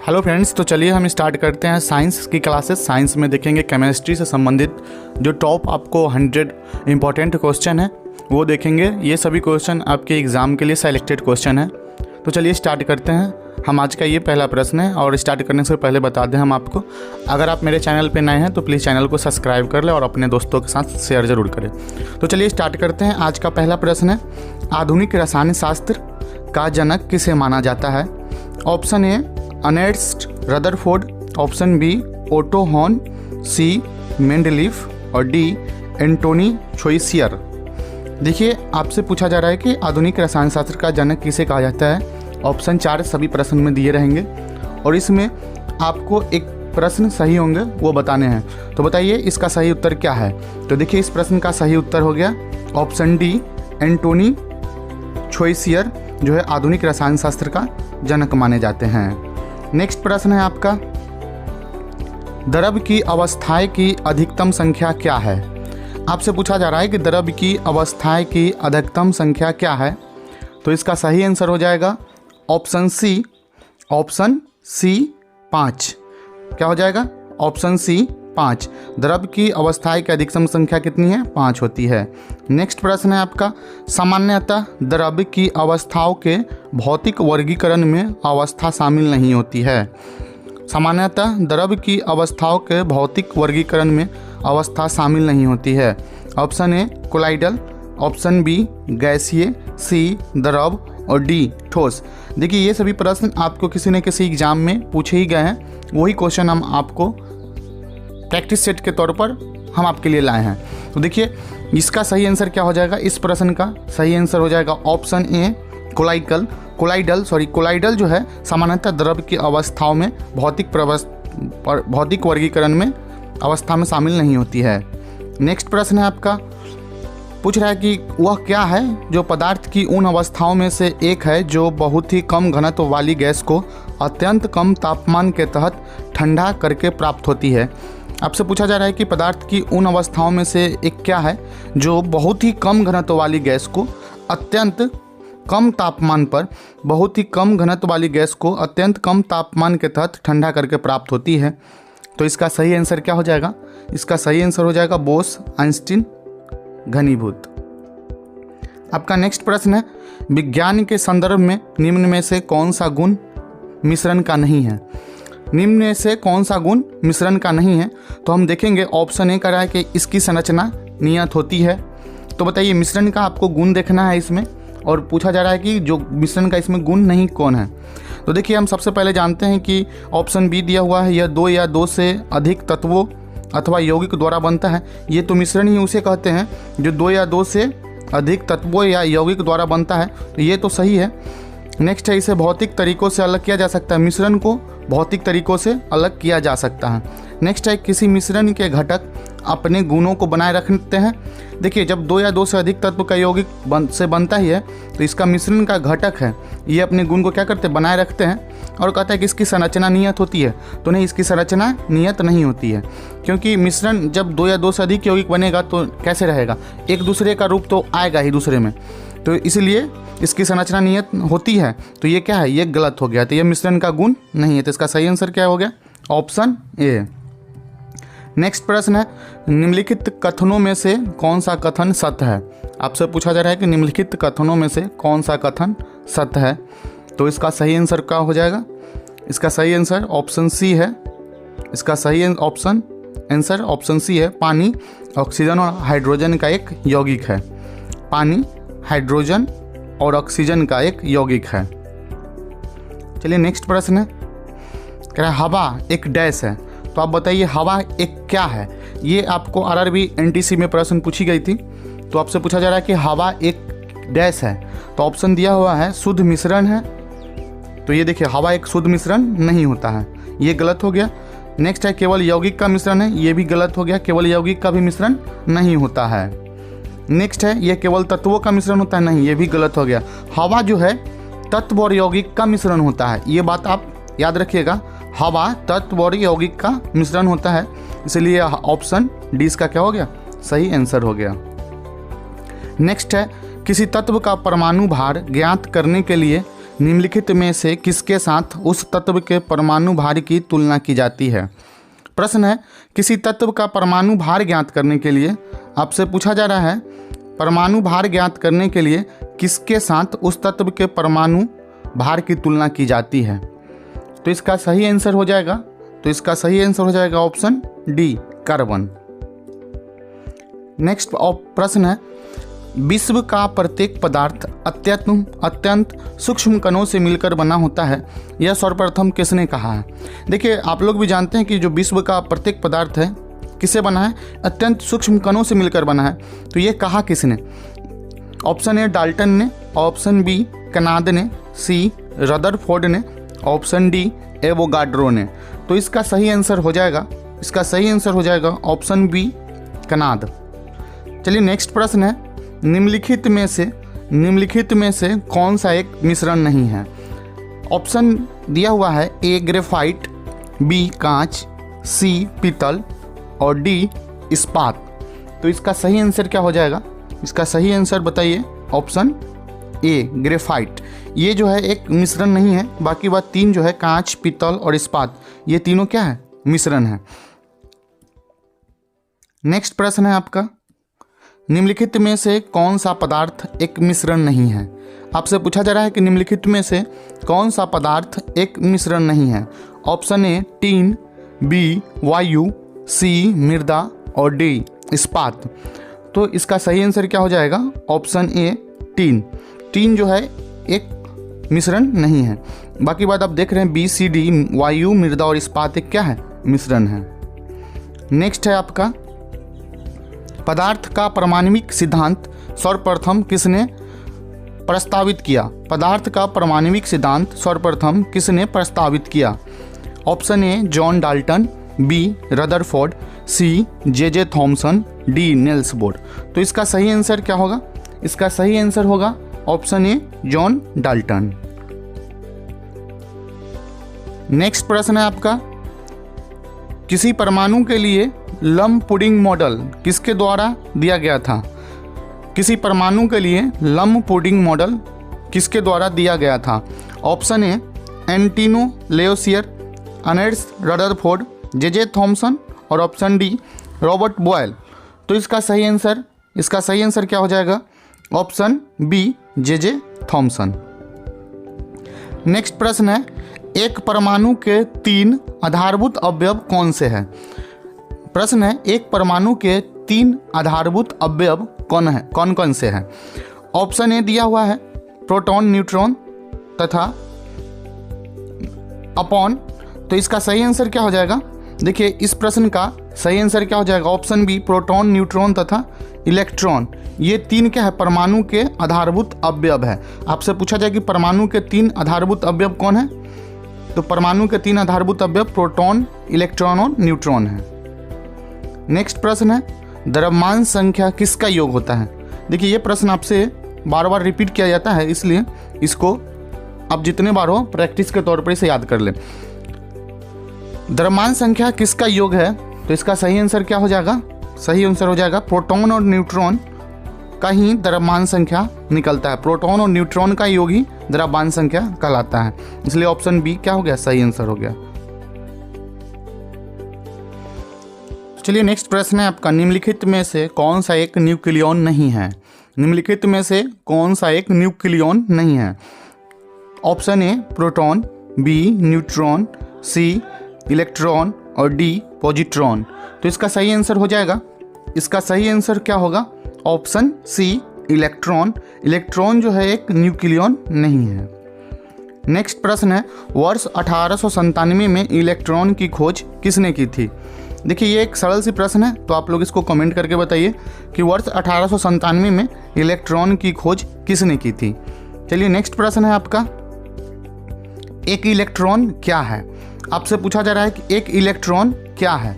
Hello friends, तो चलिए हम स्टार्ट करते हैं साइंस की क्लासेस। साइंस में देखेंगे केमिस्ट्री से संबंधित जो टॉप आपको 100 इंपॉर्टेंट क्वेश्चन है वो देखेंगे। ये सभी क्वेश्चन आपके एग्ज़ाम के लिए सेलेक्टेड क्वेश्चन है। तो चलिए स्टार्ट करते हैं। हम आज का ये पहला प्रश्न है और स्टार्ट करने से पहले बता दें हम आपको, अगर आप मेरे चैनल पे नए हैं तो प्लीज़ चैनल को सब्सक्राइब कर लें और अपने दोस्तों के साथ शेयर ज़रूर करें। तो चलिए स्टार्ट करते हैं। आज का पहला प्रश्न है, आधुनिक रसायन शास्त्र का जनक किसे माना जाता है? Option A Ernest Rutherford, option B Otto Hahn, C Mendeleev और डी एंटोनी छोइसियर। देखिए, आपसे पूछा जा रहा है कि आधुनिक रसायन शास्त्र का जनक किसे कहा जाता है। ऑप्शन 4 सभी प्रश्न में दिए रहेंगे और इसमें आपको एक प्रश्न सही होंगे वो बताने हैं। तो बताइए इसका सही उत्तर क्या है। तो देखिए, इस प्रश्न का सही उत्तर हो गया ऑप्शन डी एंटोनी छोइसियर, जो है आधुनिक रसायन शास्त्र का जनक माने जाते हैं। नेक्स्ट प्रश्न है आपका, द्रव की अवस्थाएं की अधिकतम संख्या क्या है? आपसे पूछा जा रहा है कि द्रव की अवस्थाएं की अधिकतम संख्या क्या है। तो इसका सही आंसर हो जाएगा ऑप्शन सी 5। क्या हो जाएगा? Option C 5। द्रव की अवस्थाएं की अधिकतम संख्या कितनी है? 5 होती है। नेक्स्ट प्रश्न है आपका, सामान्यतः द्रव की अवस्थाओं के भौतिक वर्गीकरण में अवस्था शामिल नहीं होती है। सामान्यतः द्रव की अवस्थाओं के भौतिक वर्गीकरण में अवस्था शामिल नहीं होती है। Option A colloidal, option B गैसीय, सी द्रव और डी ठोस। देखिए, ये सभी प्रश्न आपको किसी न किसी एग्जाम में पूछे ही गए हैं। वही क्वेश्चन हम आपको प्रैक्टिस सेट के तौर पर हम आपके लिए लाए हैं। तो देखिए, इसका सही आंसर क्या हो जाएगा? इस प्रश्न का सही आंसर हो जाएगा ऑप्शन ए कोलाइडल जो है सामान्यतः द्रव की अवस्थाओं में भौतिक वर्गीकरण में अवस्था में शामिल नहीं होती है। नेक्स्ट प्रश्न है आपका, पूछ रहा है कि वह क्या है जो पदार्थ की उन अवस्थाओं में से एक है जो बहुत ही कम घनत्व वाली गैस को अत्यंत कम तापमान के तहत ठंडा करके प्राप्त होती है। आपसे पूछा जा रहा है कि पदार्थ की उन अवस्थाओं में से एक क्या है जो बहुत ही कम घनत्व वाली गैस को अत्यंत कम तापमान पर अत्यंत कम तापमान के तहत ठंडा करके प्राप्त होती है। तो इसका सही आंसर क्या हो जाएगा? इसका सही आंसर हो जाएगा बोस आइंस्टीन घनीभूत। आपका नेक्स्ट प्रश्न है, विज्ञान के संदर्भ में निम्न में से कौन सा गुण मिश्रण का नहीं है? निम्न में से कौन सा गुण मिश्रण का नहीं है? तो हम देखेंगे ऑप्शन ए कर रहा है कि इसकी संरचना नियत होती है। तो बताइए, मिश्रण का आपको गुण देखना है इसमें, और पूछा जा रहा है कि जो मिश्रण का इसमें गुण नहीं कौन है। तो देखिए, हम सबसे पहले जानते हैं कि ऑप्शन बी दिया हुआ है, यह 2 या 2 से अधिक तत्वों अथवा यौगिक द्वारा बनता है। ये तो मिश्रण ही उसे कहते हैं जो 2 या 2 से अधिक तत्वों या यौगिक द्वारा बनता है। तो ये तो सही है। नेक्स्ट है, इसे भौतिक तरीकों से अलग किया जा सकता है। मिश्रण को भौतिक तरीकों से अलग किया जा सकता है। नेक्स्ट है, किसी मिश्रण के घटक अपने गुणों को बनाए रखते हैं। देखिए, जब 2 या 2 से अधिक तत्व का यौगिक से बनता ही है तो इसका मिश्रण का घटक है, ये अपने गुण को क्या करते हैं? बनाए रखते हैं। और कहता है कि इसकी संरचना नियत होती है। तो नहीं, इसकी संरचना नियत नहीं होती है, क्योंकि मिश्रण जब 2 या 2 से अधिक यौगिक बनेगा तो कैसे रहेगा? एक दूसरे का रूप तो आएगा ही दूसरे में, तो इसलिए इसकी संरचना नियत होती है। तो ये क्या है? ये गलत हो गया। तो ये मिश्रण का गुण नहीं है। तो इसका सही आंसर क्या हो गया? Option A. नेक्स्ट प्रश्न है, निम्नलिखित कथनों में से कौन सा कथन सत्य है? आपसे पूछा जा रहा है कि निम्नलिखित कथनों में से कौन सा कथन सत्य है। तो इसका सही आंसर क्या हो जाएगा? इसका सही आंसर ऑप्शन सी है। इसका सही आंसर ऑप्शन सी है। पानी ऑक्सीजन और हाइड्रोजन का एक यौगिक है। पानी हाइड्रोजन और ऑक्सीजन का एक यौगिक है। चलिए नेक्स्ट प्रश्न है, कह रहा है हवा एक डैश है। तो आप बताइए हवा एक क्या है? ये आपको आरआरबी एनटीसी में प्रश्न पूछी गई थी। तो आपसे पूछा जा रहा है कि हवा एक डैश है। तो ऑप्शन दिया हुआ है शुद्ध मिश्रण है। तो ये देखिए, हवा एक शुद्ध मिश्रण नहीं होता है, ये गलत हो गया। नेक्स्ट है, केवल यौगिक का मिश्रण है। ये भी गलत हो गया, केवल यौगिक का भी मिश्रण नहीं होता है। नेक्स्ट है, ये केवल तत्वों का मिश्रण होता है। नहीं, ये भी गलत हो गया। हवा जो है तत्व और यौगिक का मिश्रण होता है। ये बात आप याद रखिएगा, हवा तत्व और यौगिक का मिश्रण होता है। इसलिए ऑप्शन डी इसका क्या हो गया? सही आंसर हो गया। नेक्स्ट है, किसी तत्व का परमाणु भार ज्ञात करने के लिए निम्नलिखित में से किसके साथ उस तत्व के परमाणु भार की तुलना की जाती है। प्रश्न है, किसी तत्व का परमाणु भार ज्ञात करने के लिए आपसे पूछा जा रहा है, परमाणु भार ज्ञात करने के लिए किसके साथ उस तत्व के परमाणु भार की तुलना की जाती है। तो इसका सही आंसर हो जाएगा ऑप्शन डी, कार्बन। नेक्स्ट प्रश्न है, विश्व का प्रत्येक पदार्थ अत्यंत सूक्ष्म कणों से मिलकर बना होता है, यह सर्वप्रथम किसने कहा है। देखिए, आप लोग भी जानते हैं कि जो विश्व का प्रत्येक पदार्थ है किससे बना है, अत्यंत सूक्ष्म कणों से मिलकर बना है। तो ये कहा किसने। ऑप्शन ए डाल्टन ने, ऑप्शन बी कनाद ने, सी रदरफोर्ड ने, ऑप्शन डी एवोगाड्रो ने। तो इसका सही आंसर हो जाएगा ऑप्शन बी, कनाद। चलिए नेक्स्ट प्रश्न है, निम्नलिखित में से कौन सा एक मिश्रण नहीं है। ऑप्शन दिया हुआ है, ए ग्रेफाइट, बी कांच, सी पीतल और डी इस्पात। तो इसका सही आंसर क्या हो जाएगा, इसका सही आंसर बताइए। ऑप्शन ए ग्रेफाइट, ये जो है एक मिश्रण नहीं है, बाकी बात तीन जो है कांच, पीतल और इस्पात, ये तीनों क्या है, मिश्रण है। नेक्स्ट प्रश्न है आपका, निम्नलिखित में से कौन सा पदार्थ एक मिश्रण नहीं है। आपसे पूछा जा रहा है कि निम्नलिखित में से कौन सा पदार्थ एक मिश्रण नहीं है। ऑप्शन ए टीन, बी वायु, सी मृदा और डी इस्पात। तो इसका सही आंसर क्या हो जाएगा, ऑप्शन ए टीन। टीन जो है एक मिश्रण नहीं है, बाकी बात आप देख रहे हैं बी सी डी, वायु, मृदा और इस्पात एक क्या है, मिश्रण है। नेक्स्ट है आपका, पदार्थ का परमाणविक सिद्धांत सर्वप्रथम किसने प्रस्तावित किया। पदार्थ का परमाणविक सिद्धांत सर्वप्रथम किसने प्रस्तावित किया। Option A John Dalton, B Rutherford, C J Thomson, D Niels Bohr. तो इसका सही आंसर क्या होगा, इसका सही आंसर होगा option A John Dalton. Next प्रश्न है आपका, किसी परमाणु के लिए लम्प पुडिंग मॉडल किसके द्वारा दिया गया था। किसी परमाणु के लिए लम्प पुडिंग मॉडल किसके द्वारा दिया गया था। Option A Antoine Lavoisier, Ernest Rutherford, J Thomson और ऑप्शन डी रॉबर्ट बॉयल। तो इसका सही आंसर क्या हो जाएगा, option B J Thomson. Next प्रश्न है, एक परमाणु के 3 आधारभूत अवयव कौन से हैं। प्रश्न है, एक परमाणु के 3 आधारभूत अवयव कौन कौन से हैं। ऑप्शन ए दिया हुआ है, प्रोटॉन, न्यूट्रॉन तथा अपॉन। तो इसका सही आंसर क्या हो जाएगा, देखिए इस प्रश्न का सही आंसर क्या हो जाएगा, ऑप्शन बी प्रोटॉन, न्यूट्रॉन तथा इलेक्ट्रॉन। ये 3 क्या है, परमाणु के आधारभूत अवयव है। आपसे पूछा जाए कि परमाणु के 3 आधारभूत अवयव कौन है, तो परमाणु के 3 आधारभूत अवयव प्रोटॉन, इलेक्ट्रॉन और न्यूट्रॉन है। नेक्स्ट प्रश्न है, द्रव्यमान संख्या किसका योग होता है। देखिए ये प्रश्न आपसे बार बार रिपीट किया जाता है, इसलिए इसको आप जितने बार हो प्रैक्टिस के तौर पर इसे याद कर ले। द्रव्यमान संख्या किसका योग है, तो इसका सही आंसर क्या हो जाएगा, सही आंसर हो जाएगा प्रोटॉन और न्यूट्रॉन का ही द्रव्यमान संख्या निकलता है। प्रोटॉन और न्यूट्रॉन का योग ही द्रव्यमान संख्या कहलाता है, इसलिए ऑप्शन बी क्या हो गया, सही आंसर हो गया। चलिए नेक्स्ट प्रश्न है आपका, निम्नलिखित में से कौन सा एक न्यूक्लियॉन नहीं है। निम्नलिखित में से कौन सा एक न्यूक्लियॉन नहीं है। Option A proton, B neutron, C electron और डी पॉजिट्रॉन। तो इसका सही आंसर हो जाएगा, इसका सही आंसर क्या होगा, ऑप्शन सी इलेक्ट्रॉन। इलेक्ट्रॉन जो है एक न्यूक्लियॉन नहीं है। नेक्स्ट प्रश्न है, वर्ष 1897 में इलेक्ट्रॉन की खोज किसने की थी। देखिए ये एक सरल सी प्रश्न है, तो आप लोग इसको कमेंट करके बताइए कि वर्ष 1897 में इलेक्ट्रॉन की खोज किसने की थी। चलिए नेक्स्ट प्रश्न है आपका, एक इलेक्ट्रॉन क्या है। आपसे पूछा जा रहा है कि एक इलेक्ट्रॉन क्या है।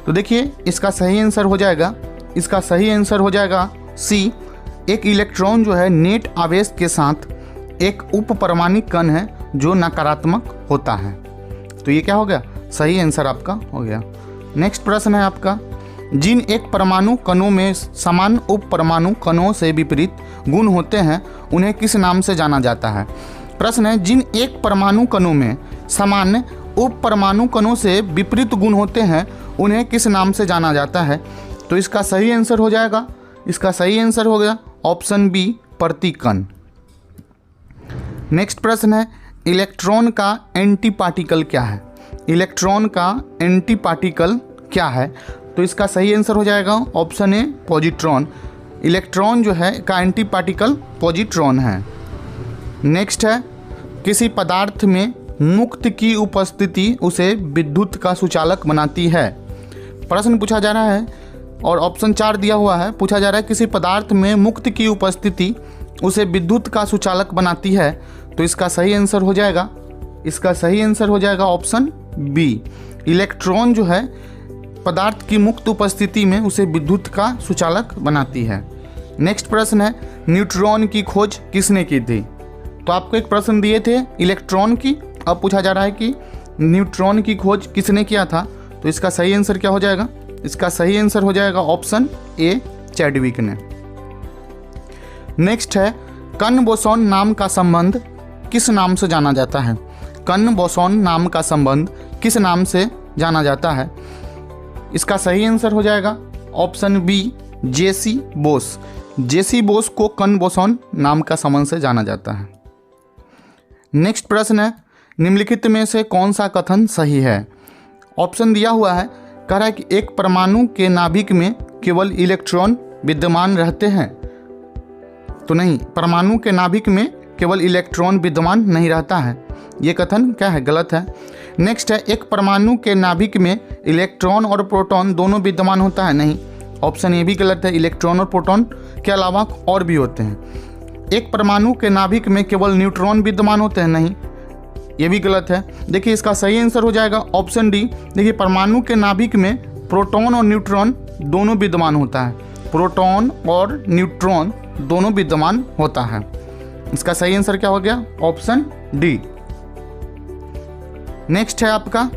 तो देखिए इसका सही आंसर हो जाएगा सी। एक इलेक्ट्रॉन जो है नेट आवेश के साथ एक उप परमाणु कण है जो नकारात्मक होता है। तो ये क्या हो गया, सही आंसर आपका हो गया। नेक्स्ट प्रश्न है आपका, जिन एक परमाणु कणों में समान उप परमाणु कणों से विपरीत गुण होते हैं उन्हें किस नाम से जाना जाता है। प्रश्न है, जिन एक परमाणु कणों में सामान्य उप परमाणु कणों से विपरीत गुण होते हैं उन्हें किस नाम से जाना जाता है? तो इसका सही आंसर हो जाएगा, इसका सही आंसर हो गया ऑप्शन बी, प्रतिकण। नेक्स्ट प्रश्न है, इलेक्ट्रॉन का एंटी पार्टिकल क्या है? इलेक्ट्रॉन का एंटी पार्टिकल क्या है? तो इसका सही आंसर हो जाएगा ऑप्शन ए, पॉजिट्रॉन। इलेक्ट्रॉन जो है का एंटी पार्टिकल पॉजिट्रॉन है। नेक्स्ट है, किसी पदार्थ में मुक्त की उपस्थिति उसे विद्युत का सुचालक बनाती है। प्रश्न पूछा जा रहा है और ऑप्शन 4 दिया हुआ है। पूछा जा रहा है किसी पदार्थ में मुक्त की उपस्थिति उसे विद्युत का सुचालक बनाती है। तो इसका सही आंसर हो जाएगा, इसका सही आंसर हो जाएगा ऑप्शन बी, इलेक्ट्रॉन जो है पदार्थ की मुक्त उपस्थिति में उसे विद्युत का सुचालक बनाती है। नेक्स्ट प्रश्न है, न्यूट्रॉन की खोज किसने की थी? तो आपको एक प्रश्न दिए थे इलेक्ट्रॉन की, अब पूछा जा रहा है कि न्यूट्रॉन की खोज किसने किया था? तो इसका सही आंसर क्या हो जाएगा? इसका सही आंसर हो जाएगा ऑप्शन ए, चैडविक ने। नेक्स्ट है, कण बोसॉन नाम का संबंध किस नाम से जाना जाता है? कण बोसॉन नाम का संबंध किस नाम से जाना जाता है? इसका सही आंसर हो जाएगा ऑप्शन बी, जेसी बोस। जेसी बोस को कण बोसॉन नाम का संबंध से जाना जाता है। नेक्स्ट प्रश्न है, निम्नलिखित में से कौन सा कथन सही है? ऑप्शन दिया हुआ है, कह रहा है कि एक परमाणु के नाभिक में केवल इलेक्ट्रॉन विद्यमान रहते हैं। तो नहीं, परमाणु के नाभिक में केवल इलेक्ट्रॉन विद्यमान नहीं रहता है, ये कथन क्या है? गलत है। नेक्स्ट है, एक परमाणु के नाभिक में इलेक्ट्रॉन और प्रोटॉन दोनों विद्यमान होता है। नहीं, ऑप्शन ए भी गलत है, इलेक्ट्रॉन और प्रोटॉन के अलावा और भी होते हैं। एक परमाणु के नाभिक में केवल न्यूट्रॉन विद्यमान होते हैं। नहीं, ये भी गलत है। देखिए इसका सही आंसर हो जाएगा ऑप्शन डी। देखिए परमाणु के नाभिक में प्रोटॉन और न्यूट्रॉन दोनों विद्यमान होता है, प्रोटॉन और न्यूट्रॉन दोनों विद्यमान होता है। इसका सही आंसर क्या हो गया? Option D. नेक्स्ट है आपका,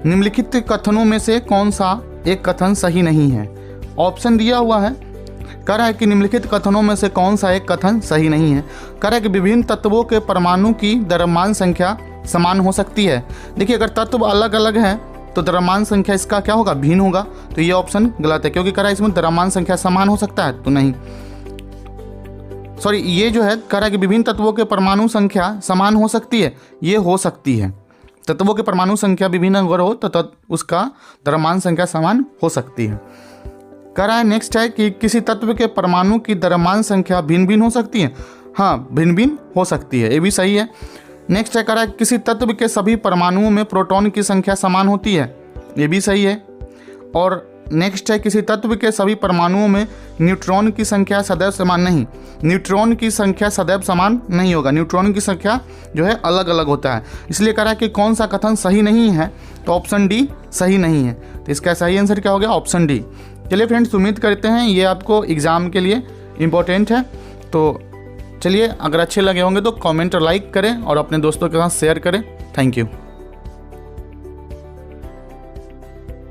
निम्नलिखित कथनों में से कौन सा एक कथन सही नहीं है? ऑप्शन दिया हुआ है, कह रहा है कि निम्नलिखित कथनों में से कौन सा एक कथन सही नहीं है। कह रहा है कि विभिन्न तत्वों के परमाणु की द्रव्यमान संख्या समान हो सकती है। देखिए अगर तत्व अलग अलग हैं तो द्रव्यमान संख्या इसका क्या होगा? भिन्न होगा। तो ये ऑप्शन गलत है, क्योंकि कह रहा है इसमें द्रव्यमान संख्या समान हो सकता है, तो नहीं। सॉरी, ये जो है कह रहा है कि विभिन्न तत्वों के परमाणु संख्या समान हो सकती है, ये हो सकती है। तत्वों के परमाणु संख्या विभिन्न अगर हो तो उसका द्रव्यमान संख्या समान हो सकती है। कह रहा है नेक्स्ट है कि किसी तत्व के परमाणु की द्रव्यमान संख्या भिन्न भिन्न हो सकती है। हाँ, भिन्न भिन्न हो सकती है, ये भी सही है। नेक्स्ट है, कह रहा है किसी तत्व के सभी परमाणुओं में प्रोटॉन की संख्या समान होती है, ये भी सही है। और नेक्स्ट है, किसी तत्व के सभी परमाणुओं में न्यूट्रॉन की संख्या सदैव समान नहीं। न्यूट्रॉन की संख्या सदैव समान नहीं होगा, न्यूट्रॉन की संख्या जो है अलग अलग होता है। इसलिए कह रहा है कि कौन सा कथन सही नहीं है? तो ऑप्शन डी सही नहीं है। तो इसका सही आंसर क्या हो गया? Option D. चलिए फ्रेंड्स, उम्मीद करते हैं ये आपको एग्ज़ाम के लिए इम्पोर्टेंट है। तो चलिए, अगर अच्छे लगे होंगे तो कमेंट और लाइक करें और अपने दोस्तों के साथ शेयर करें। Thank you.